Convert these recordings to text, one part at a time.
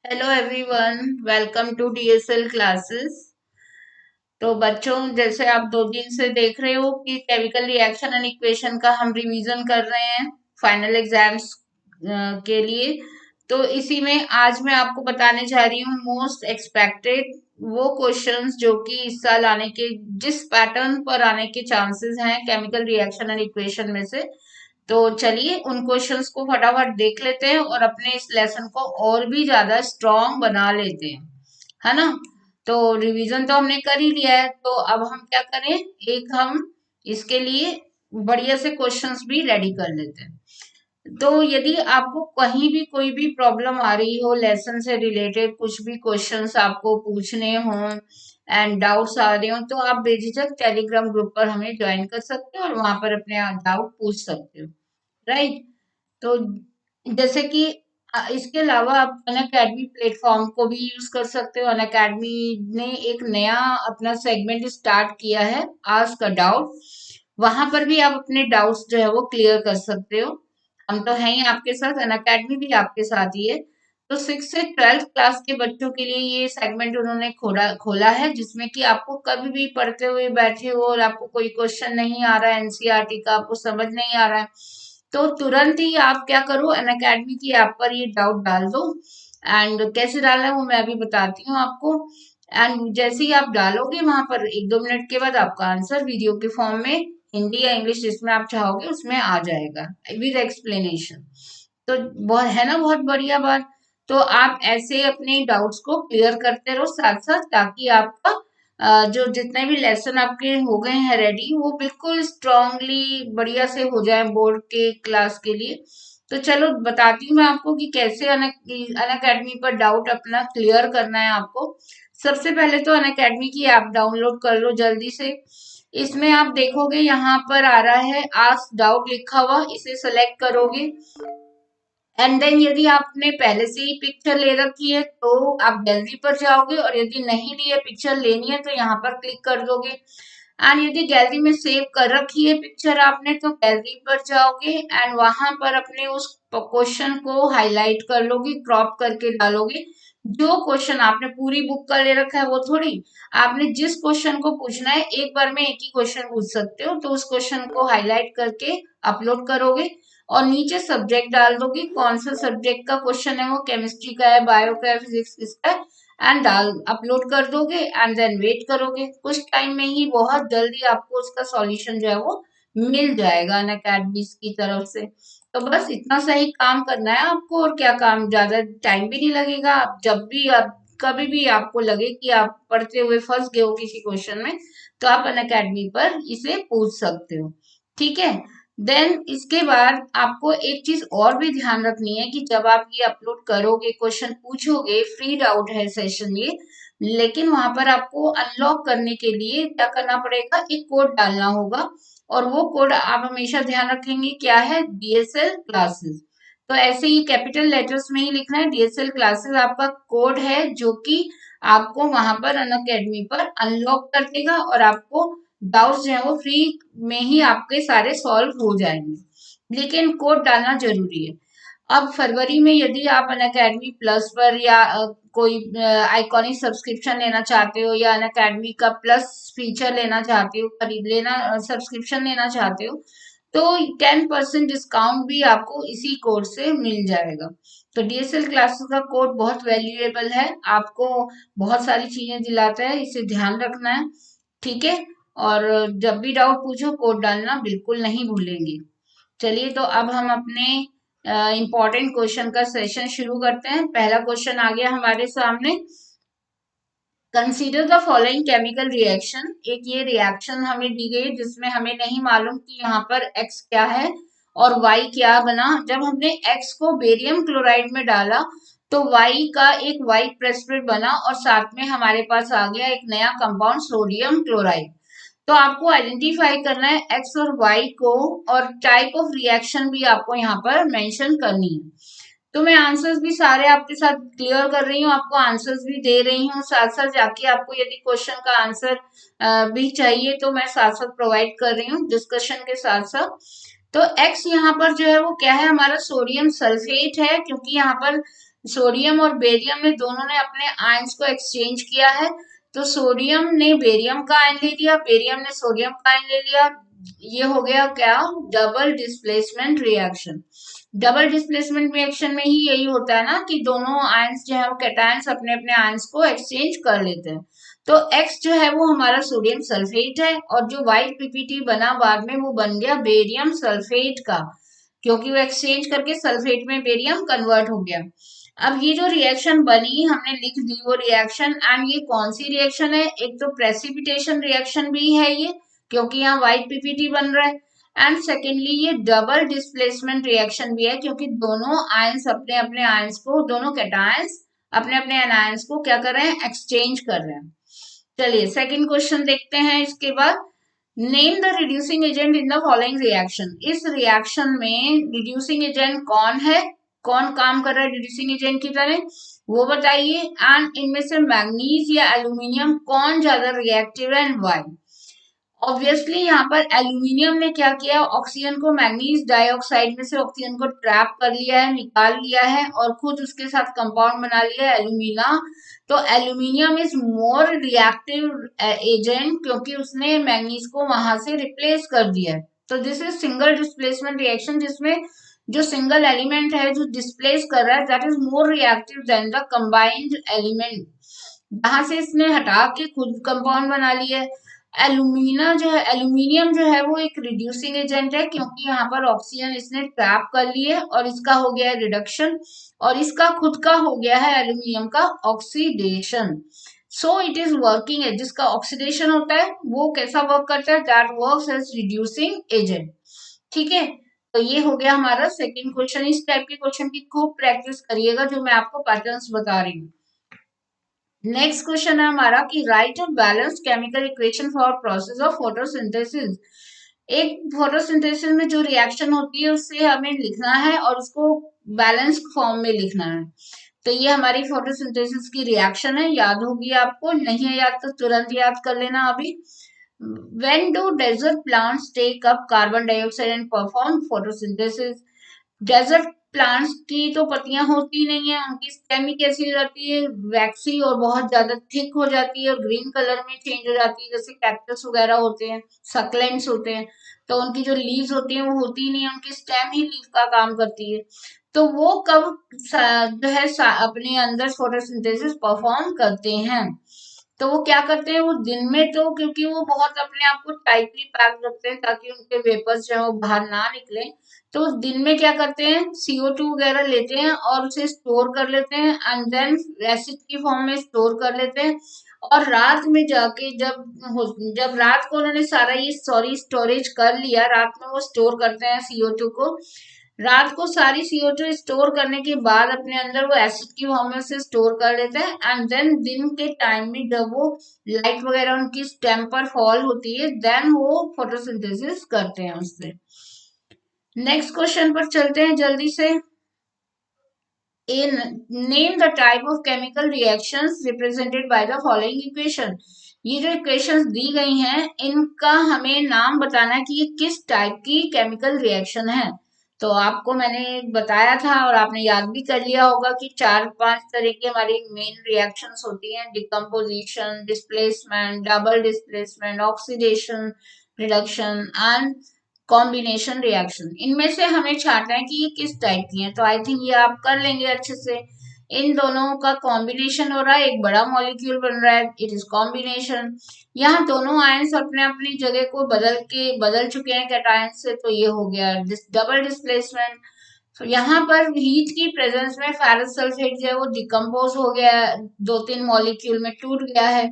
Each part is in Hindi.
Hello everyone, welcome to DSL classes. तो बच्चों, जैसे आप 2 दिन से देख रहे हो कि केमिकल रिएक्शन एंड इक्वेशन का हम रिवीजन कर रहे हैं फाइनल एग्जाम्स के लिए। तो इसी में आज मैं आपको बताने जा रही हूँ मोस्ट एक्सपेक्टेड वो क्वेश्चंस जो कि इस साल आने के, जिस पैटर्न पर आने के चांसेस हैं केमिकल रिएक्शन एंड इक्वेशन में से। तो चलिए उन क्वेश्चंस को फटाफट देख लेते हैं और अपने इस लेसन को और भी ज्यादा स्ट्रॉन्ग बना लेते हैं, है ना। तो रिवीजन तो हमने कर ही लिया है, तो अब हम क्या करें, एक हम इसके लिए बढ़िया से क्वेश्चंस भी रेडी कर लेते हैं। तो यदि आपको कहीं भी कोई भी प्रॉब्लम आ रही हो, लेसन से रिलेटेड कुछ भी क्वेश्चंस आपको पूछने हों एंड डाउट्स आ रहे हो, तो आप बेझिझक टेलीग्राम ग्रुप पर हमें ज्वाइन कर सकते हो और वहां पर अपने डाउट पूछ सकते हो, राइट। तो जैसे कि इसके अलावा आप अनअकैडमी प्लेटफॉर्म को भी यूज कर सकते हो। अनअकैडमी ने एक नया अपना सेगमेंट स्टार्ट किया है, आस्क अ डाउट। वहां पर भी आप अपने डाउट्स जो है वो क्लियर कर सकते हो। हम तो हैं ही आपके साथ, अनअकैडमी भी आपके साथ ही है। तो 6 से 12th क्लास के बच्चों के लिए ये सेगमेंट उन्होंने खोला खोला है, जिसमें कि आपको कभी भी पढ़ते हुए बैठे हो और आपको कोई क्वेश्चन नहीं आ रहा है एनसीईआरटी का, आपको समझ नहीं आ रहा है, तो तुरंत ही आप क्या करो, अनअकैडमी की ऐप पर ये डाउट डाल दो। एंड कैसे डालना है वो मैं अभी बताती हूँ आपको। एंड जैसे ही आप डालोगे वहां पर 1-2 मिनट के बाद आपका आंसर वीडियो के फॉर्म में, हिंदी या इंग्लिश जिसमें आप चाहोगे उसमें आ जाएगा विद एक्सप्लेनेशन। तो बहुत है ना, बहुत बढ़िया बात। तो आप ऐसे अपने डाउट्स को क्लियर करते रहो साथ साथ, ताकि आपका जो जितने भी लेसन आपके हो गए हैं रेडी, वो बिल्कुल स्ट्रांगली बढ़िया से हो जाए बोर्ड के क्लास के लिए। तो चलो बताती हूँ मैं आपको कि कैसे अनअकैडमी पर डाउट अपना क्लियर करना है आपको। सबसे पहले तो अनअकैडमी की ऐप डाउनलोड कर लो जल्दी से। इसमें आप देखोगे यहाँ पर आ रहा है आस्क डाउट लिखा हुआ, इसे सेलेक्ट करोगे। एंड देन यदि आपने पहले से ही पिक्चर ले रखी है तो आप गैलरी पर जाओगे, और यदि नहीं ली है, पिक्चर लेनी है, तो यहाँ पर क्लिक कर दोगे। एंड यदि गैलरी में सेव कर रखी है पिक्चर आपने, तो गैलरी पर जाओगे एंड वहां पर अपने उस क्वेश्चन को हाईलाइट कर लोगे, क्रॉप करके डालोगे। जो क्वेश्चन आपने पूरी बुक का ले रखा है वो थोड़ी, आपने जिस क्वेश्चन को पूछना है एक बार में एक ही क्वेश्चन पूछ सकते हो, तो उस क्वेश्चन को हाईलाइट करके अपलोड करोगे और नीचे सब्जेक्ट डाल दोगे, कौन सा सब्जेक्ट का क्वेश्चन है, वो केमिस्ट्री का है, बायो का है, फिजिक्स किसका है, एंड डाल अपलोड कर दोगे। एंड देन वेट करोगे, कुछ टाइम में ही बहुत जल्दी आपको उसका सॉल्यूशन जो है वो मिल जाएगा अनअकैडमी की तरफ से। तो बस इतना सही काम करना है आपको, और क्या काम, ज्यादा टाइम भी नहीं लगेगा। आप जब भी आप कभी भी आपको लगे कि आप पढ़ते हुए फंस गए हो किसी क्वेश्चन में, तो आप अनअकैडमी पर इसे पूछ सकते हो, ठीक है। देन इसके बाद आपको एक चीज और भी ध्यान रखनी है कि जब आप ये अपलोड करोगे, क्वेश्चन पूछोगे, फ्री डाउट है सेशन ये, लेकिन वहां पर आपको अनलॉक करने के लिए क्या करना पड़ेगा, एक कोड डालना होगा। और वो कोड आप हमेशा ध्यान रखेंगे क्या है, डीएसएल क्लासेस। तो ऐसे ही कैपिटल लेटर्स में ही लिखना है, डीएसएल क्लासेस आपका कोड है, जो कि आपको वहां पर अनअकैडमी पर अनलॉक कर देगा और आपको डाउट्स जो है वो फ्री में ही आपके सारे सॉल्व हो जाएंगे। लेकिन कोड डालना जरूरी है। अब फरवरी में यदि आप अनअकैडमी प्लस पर या कोई आइकॉनिक सब्सक्रिप्शन लेना चाहते हो, या अनअकैडमी का प्लस फीचर लेना चाहते हो, खरीद लेना, सब्सक्रिप्शन लेना चाहते हो, तो 10% डिस्काउंट भी आपको इसी कोड से मिल जाएगा। तो डीएसएल क्लासेस का कोड बहुत वैल्यूएबल है, आपको बहुत सारी चीजें दिलाता है, इसे ध्यान रखना है, ठीक है। और जब भी डाउट पूछो कोड डालना बिल्कुल नहीं भूलेंगे। चलिए तो अब हम अपने इम्पोर्टेंट क्वेश्चन का सेशन शुरू करते हैं। पहला क्वेश्चन आ गया हमारे सामने, consider the following chemical reaction. एक ये रिएक्शन हमें दी गई जिसमें हमें नहीं मालूम कि यहाँ पर x क्या है और y क्या बना। जब हमने x को बेरियम क्लोराइड में डाला तो y का एक व्हाइट प्रेसिपिटेट बना, और साथ में हमारे पास आ गया एक नया कंपाउंड सोडियम क्लोराइड। तो आपको आइडेंटिफाई करना है एक्स और वाई को, और टाइप ऑफ रिएक्शन भी आपको यहाँ पर मेंशन करनी है। तो मैं आंसर्स भी सारे आपके साथ क्लियर कर रही हूँ, आपको आंसर्स भी दे रही हूँ, साथ साथ जाके आपको यदि क्वेश्चन का आंसर भी चाहिए तो मैं साथ साथ प्रोवाइड कर रही हूँ डिस्कशन के साथ साथ। तो एक्स यहाँ पर जो है वो क्या है, हमारा सोडियम सल्फेट है, क्योंकि यहाँ पर सोडियम और बेरियम ने दोनों ने अपने आयंस को एक्सचेंज किया है। तो सोडियम ने बेरियम का आयन ले लिया, बेरियम ने सोडियम का आयन ले लिया। ये हो गया क्या, double displacement reaction. Double displacement reaction में ही यही होता है ना कि दोनों आयंस जो है वो कैटायंस अपने अपने आयंस को एक्सचेंज कर लेते हैं। तो X जो है वो हमारा सोडियम सल्फेट है, और जो व्हाइट पीपीटी बना बाद में वो बन गया बेरियम सल्फेट का, क्योंकि वो एक्सचेंज करके सल्फेट में बेरियम कन्वर्ट हो गया। अब ये जो रिएक्शन बनी हमने लिख दी वो रिएक्शन, एंड ये कौन सी रिएक्शन है, एक तो प्रेसिपिटेशन रिएक्शन भी है ये, क्योंकि यहाँ व्हाइट पीपीटी बन रहा है, एंड सेकेंडली ये डबल डिस्प्लेसमेंट रिएक्शन भी है, क्योंकि दोनों आयंस अपने अपने आयंस को, दोनों कैटायंस अपने अपने एनायंस को क्या कर रहे हैं, एक्सचेंज कर रहे हैं। चलिए सेकंड क्वेश्चन देखते हैं इसके बाद। Name the reducing agent in the following reaction. इस रिएक्शन में रिड्यूसिंग एजेंट कौन है, कौन काम कर रहा है रिड्यूसिंग एजेंट की तरह, वो बताइए। एंड इनमें से मैग्नीज या एल्यूमिनियम कौन ज्यादा रिएक्टिव है, एंड व्हाई। ऑब्वियसली यहाँ पर एल्यूमिनियम ने क्या किया, ऑक्सीजन को मैग्नीज डाइऑक्साइड में से ऑक्सीजन को ट्रैप कर लिया है, निकाल लिया है, और खुद उसके साथ कंपाउंड बना लिया है एल्यूमिना। तो aluminium is more reactive agent, क्योंकि उसने मैग्नीज को वहां से रिप्लेस कर दिया है। तो this is single displacement reaction, जिसमें जो सिंगल एलिमेंट है जो डिस्प्लेस कर रहा है that is more reactive than the combined element, जहां से इसने हटा के खुद कंपाउंड बना लिया है। एल्यूमिना जो है, एल्यूमिनियम जो है वो एक रिड्यूसिंग एजेंट है, क्योंकि यहाँ पर ऑक्सीजन इसने ट्रैप कर ली है और इसका हो गया है रिडक्शन, और इसका खुद का हो गया है एल्यूमिनियम का oxidation. So it is working है, जिसका ऑक्सीडेशन होता है वो कैसा वर्क करता है, that works as reducing agent. ठीक है, तो ये हो गया हमारा सेकंड क्वेश्चन। इस टाइप के क्वेश्चन की खूब प्रैक्टिस करिएगा, जो मैं आपको पैटर्न्स बता रही हूँ। नेक्स्ट क्वेश्चन है हमारा कि right a balanced chemical equation for process of photosynthesis. एक फोटोसिंथेसिस में जो रिएक्शन होती है उससे हमें लिखना है और उसको बैलेंस्ड फॉर्म में लिखना है। तो ये हमारी फोटोसिंथेसिस की रिएक्शन है, याद होगी आपको, नहीं है याद तो तुरंत याद कर लेना अभी। When do desert plants take up carbon dioxide and perform photosynthesis? Desert plants की तो पत्तियां होती नहीं है, उनकी स्टेम ही कैसी हो जाती है, वैक्सी और बहुत ज्यादा थिक हो जाती है और ग्रीन कलर में चेंज हो जाती है, जैसे कैक्टस वगैरह होते हैं, सक्लेंट्स होते हैं। तो उनकी जो लीव्स होती हैं वो होती ही नहीं है, उनकी स्टेम ही लीव का काम करती है। तो वो कब जो है अपने अंदर फोटोसिंथेसिस परफॉर्म करते हैं। तो वो क्या करते हैं, वो दिन में, तो क्योंकि वो बहुत अपने आप को टाइटली पैक रखते हैं ताकि उनके वेपर्स जो है वो बाहर ना निकले, तो दिन में क्या करते हैं, CO2 वगैरह लेते हैं और उसे स्टोर कर लेते हैं, एंड देन एसिड की फॉर्म में स्टोर कर लेते हैं। और रात में जाके जब रात को उन्होंने सारा ये स्टोरेज कर लिया, रात में वो स्टोर करते हैं CO2 को। रात को सारी CO2 स्टोर करने के बाद अपने अंदर वो एसिड की फॉर्म में से स्टोर कर लेते हैं, एंड देन दिन के टाइम में जब वो लाइट वगैरह उनकी स्टेम पर फॉल होती है, देन वो फोटोसिंथेसिस करते हैं उससे। नेक्स्ट क्वेश्चन पर चलते हैं जल्दी से। In name the type of chemical reactions represented by the following equation. ये जो इक्वेशंस दी गई हैं इनका हमें नाम बताना है कि ये किस टाइप की केमिकल रिएक्शन है। तो आपको मैंने बताया था और आपने याद भी कर लिया होगा कि 4-5 तरह की हमारी मेन रिएक्शंस होती हैं, decomposition, displacement, double displacement, oxidation, reduction and combination reaction. इनमें से हमें छांटना है कि ये किस टाइप की है, तो आई थिंक ये आप कर लेंगे अच्छे से। इन दोनों का कॉम्बिनेशन हो रहा है, एक बड़ा मॉलिक्यूल बन रहा है, इट इज कॉम्बिनेशन। यहाँ दोनों आयंस अपने अपनी जगह को बदल चुके हैं कैटायन से, तो ये हो गया डबल डिस्प्लेसमेंट। तो यहाँ पर हीट की प्रेजेंस में फेरस सल्फेट जो है वो डिकम्पोज हो गया है, 2-3 मॉलिक्यूल में टूट गया है,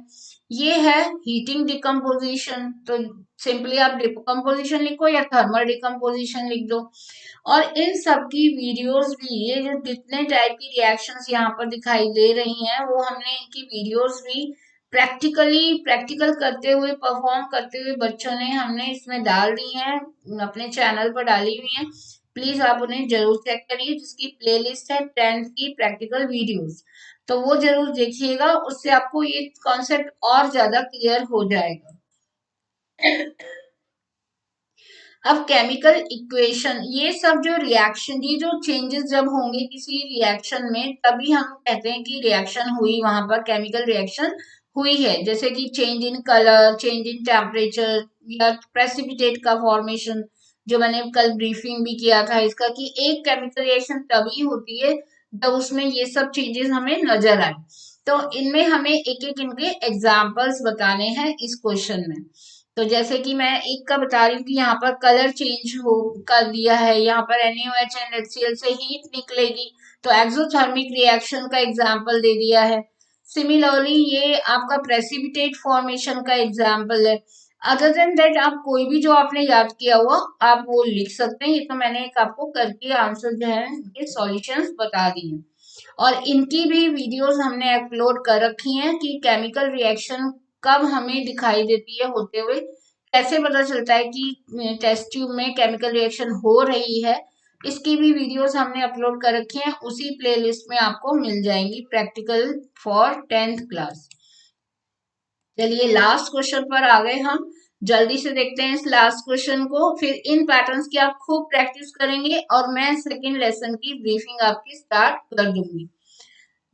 ये है हीटिंग डिकम्पोजिशन। तो सिंपली आप डिकम्पोजिशन लिखो या थर्मल डिकम्पोजिशन लिख दो। और इन सब की वीडियोस भी, ये जो जितने टाइप की रिएक्शंस यहाँ पर दिखाई दे रही हैं वो हमने इनकी वीडियोस भी प्रैक्टिकल करते हुए, परफॉर्म करते हुए बच्चों ने हमने इसमें डाल दी हैं, अपने चैनल पर डाली हुई हैं। प्लीज आप उन्हें जरूर चेक करिए, जिसकी प्लेलिस्ट है 10th की प्रैक्टिकल वीडियोस, तो वो जरूर देखिएगा, उससे आपको ये कॉन्सेप्ट और ज्यादा क्लियर हो जाएगा। अब केमिकल इक्वेशन, ये सब जो रिएक्शन, ये जो चेंजेस जब होंगे किसी रिएक्शन में, तभी हम कहते हैं कि रिएक्शन हुई, वहां पर केमिकल रिएक्शन हुई है। जैसे कि change in colour, change in temperature, या प्रेसिपिटेट का फॉर्मेशन, जो मैंने कल ब्रीफिंग भी किया था इसका, कि एक केमिकल रिएक्शन तभी होती है जब उसमें ये सब चेंजेस हमें नजर आए। तो इनमें हमें एक एक इनके एग्जाम्पल्स बताने हैं इस क्वेश्चन में। तो जैसे कि मैं एक का बता रही हूँ कि यहाँ पर कलर चेंज हो कर दिया है, यहाँ पर NaOH एंड HCl से हीट निकलेगी, तो एक्सोथर्मिक रिएक्शन का एग्जाम्पल दे दिया है। सिमिलरली ये आपका प्रेसिपिटेट फॉर्मेशन का एग्जाम्पल है। अदर देन दैट आप कोई भी जो आपने याद किया हुआ आप वो लिख सकते हैं। ये तो मैंने एक आपको करके आंसर जो है इनके सॉल्यूशंस बता दिए, और इनकी भी वीडियोस हमने अपलोड कर रखी हैं कि केमिकल रिएक्शन कब हमें दिखाई देती है होते हुए, कैसे पता चलता है कि टेस्ट ट्यूब में केमिकल रिएक्शन हो रही है। इसकी भी वीडियोस हमने अपलोड कर रखी हैं, उसी प्लेलिस्ट में आपको मिल जाएंगी, प्रैक्टिकल फॉर 10th क्लास। चलिए लास्ट क्वेश्चन पर आ गए हम, जल्दी से देखते हैं इस लास्ट क्वेश्चन को, फिर इन पैटर्न्स की आप खूब प्रैक्टिस करेंगे और मैं सेकेंड लेसन की ब्रीफिंग आपकी स्टार्ट कर दूंगी।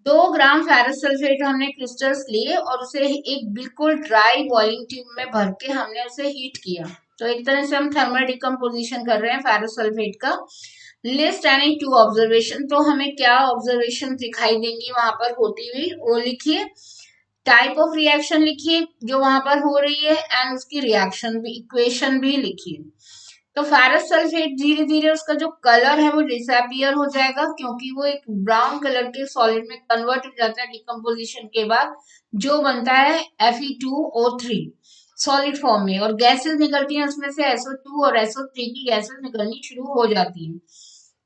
2 ग्राम फेरस सल्फेट हमने क्रिस्टल्स लिए और उसे एक बिल्कुल ड्राई बॉइलिंग ट्यूब में भर के हमने उसे हीट किया। तो एक तरह से हम थर्मल डिकम्पोजिशन कर रहे हैं फेरस सल्फेट का। लिस्ट एनी 2 ऑब्जर्वेशन, तो हमें क्या ऑब्जर्वेशन दिखाई देंगी वहां पर होती हुई वो लिखिए। टाइप ऑफ रिएक्शन लिखिए जो वहां पर हो रही है, एंड उसकी रिएक्शन भी, इक्वेशन भी लिखिए। तो फेरस सल्फेट धीरे धीरे उसका जो कलर है वो डिसअपियर हो जाएगा, क्योंकि वो एक ब्राउन कलर के सॉलिड में कन्वर्ट हो जाता है डिकम्पोजिशन के बाद, जो बनता है Fe2O3 सॉलिड फॉर्म में, और गैसेस निकलती हैं उसमें से SO2 और SO3 की गैसेस निकलनी शुरू हो जाती हैं।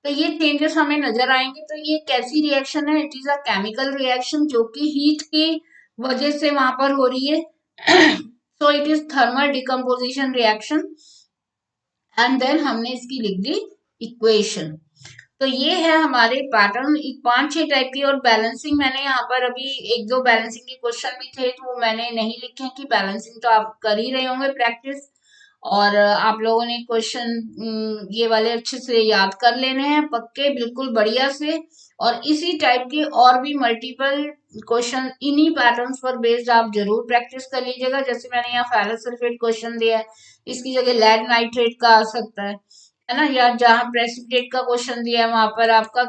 तो ये चेंजेस हमें नजर आएंगे। तो ये कैसी रिएक्शन है? It is a chemical reaction जो कि हीट की वजह से वहां पर हो रही है। So it is thermal decomposition reaction, and then हमने इसकी लिख दी इक्वेशन। तो ये है हमारे पैटर्न 5-6 टाइप की। और बैलेंसिंग मैंने यहाँ पर अभी 1-2 बैलेंसिंग के क्वेश्चन भी थे तो वो मैंने नहीं लिखे हैं, कि बैलेंसिंग तो आप कर ही रहे होंगे प्रैक्टिस, और आप लोगों ने क्वेश्चन ये वाले अच्छे से याद कर लेने हैं पक्के, बिल्कुल बढ़िया से। और इसी टाइप के और भी मल्टीपल क्वेश्चन इन्हीं पैटर्न्स पर बेस्ड आप जरूर प्रैक्टिस कर लीजिएगा। जैसे मैंने यहाँ फेरस सल्फेट क्वेश्चन दिया है, इसकी जगह लेड नाइट्रेट का आ सकता है ना, या जहाँ प्रेसिपिटेट का क्वेश्चन दिया है वहां पर आपका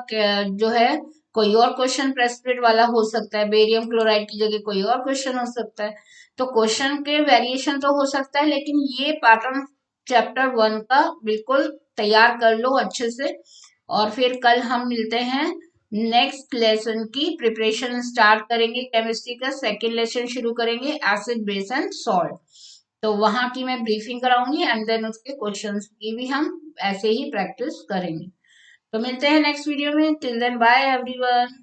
जो है कोई और क्वेश्चन प्रेसिपिटेट वाला हो सकता है, बेरियम क्लोराइड की जगह कोई और क्वेश्चन हो सकता है। तो क्वेश्चन के वेरिएशन तो हो सकता है, लेकिन ये पैटर्न चैप्टर 1 का बिल्कुल तैयार कर लो अच्छे से। और फिर कल हम मिलते हैं, नेक्स्ट लेसन की प्रिपरेशन स्टार्ट करेंगे, केमिस्ट्री का सेकेंड लेसन शुरू करेंगे, एसिड बेस एंड सॉल्ट। तो वहां की मैं ब्रीफिंग कराऊंगी, एंड देन उसके क्वेश्चंस की भी हम ऐसे ही प्रैक्टिस करेंगे। तो मिलते हैं नेक्स्ट वीडियो में, टिल देन बाय एवरीवन।